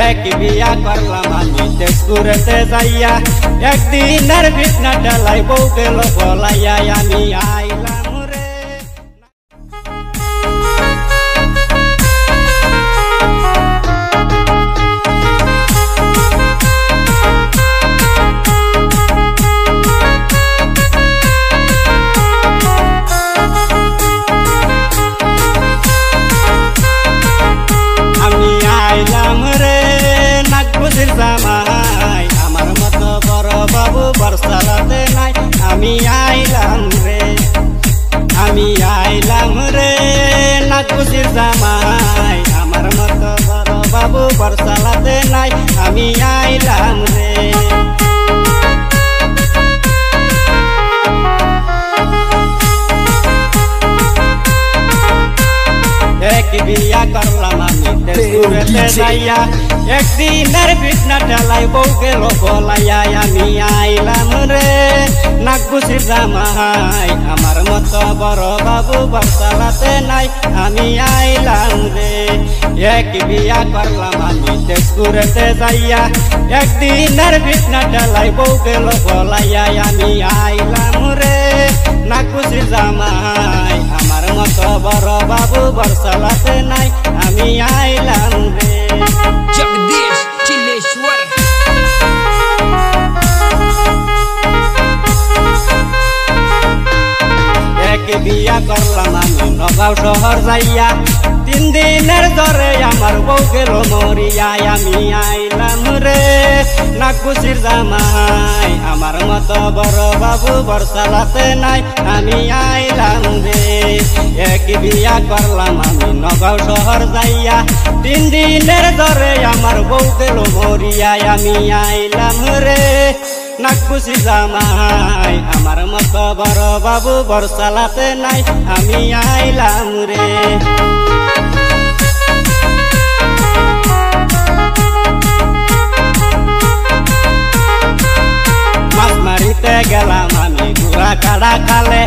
এক বিয়া করলাম আমি তেজপুরেতে যাইয়া, একদিনের বিছনা টেলাই বউ গেল পলাইয়া, আমি আইলাম রে। আমি আইলাম রে নাগপুরের জামাই, আমার মতো বড় বাবু বর্ষালাতে নাই। আমি আইলাম রে, আমি আইলাম রে নাগপুরের জামাই, আমার মতো বড় বাবু বর্ষালাতে নাই। আমি আইলাম রে। এক বিয়া করলাম আমি তেজপুরেতে যাইয়া, একদিনের বিছনা টেলাই বউ গেল পলাইয়া, আমি আইলাম রে নাগপুরের জামাই, আমার মতো বড় বাবু বর্ষালাতে নাই। আমি আইলাম রে। এক বিয়া করলাম আমি তেজপুরেতে যাইয়া, একদিনের বিছনা টেলাই বউ গেল পলাইয়া, আমি আইলাম রে নাগপুরের জামাই, আমার মতো বড় বাবু বর্ষালাতে নাই। আমি আইলাম রে। जगदीश चिल्लेश्वर এক বিয়া করলাম আমি নগাঁও শহর যাইয়া, 3 দিনের জ্বরে আমার বউ গেল মরিয়া, আমি আইলাম রে নাগপুরের জামাই, আমার মতো বড় বাবু বর্ষালাতে নাই। আমি আইলাম রে। এক বিয়া করলাম আমি নগাঁও শহর যাইয়া, 3 দিনের জ্বরে আমার বউ গেল মরিয়া, আমি আইলাম রে নাগপুরের জামাই, আমার মতো বড় বাবু বর্ষালাতে নাই। আমি আইলাম রে। মাছ মারিতে গেলাম আমি গুড়া কাড়া খালে,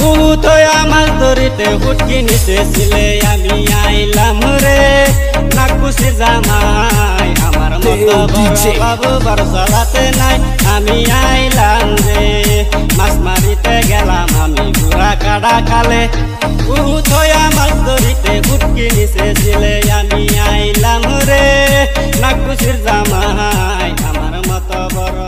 উঠোয়া মাছ ধরিতে হুটকি নিচে ছিলে। আমি আইলাম রে নাগপুরের জামাই, আমার মতো বড় বাবু বর্ষালাতে নাই। আমি আইলাম রে। মাছ মারিতে গেলাম আমি গুড়া কাড়া খালে, উঠোয়া মাছ ধরিতে হুটকি নিচে ছিলে। আমি আইলাম রে নাগপুরের জামাই, আমার মতো বড়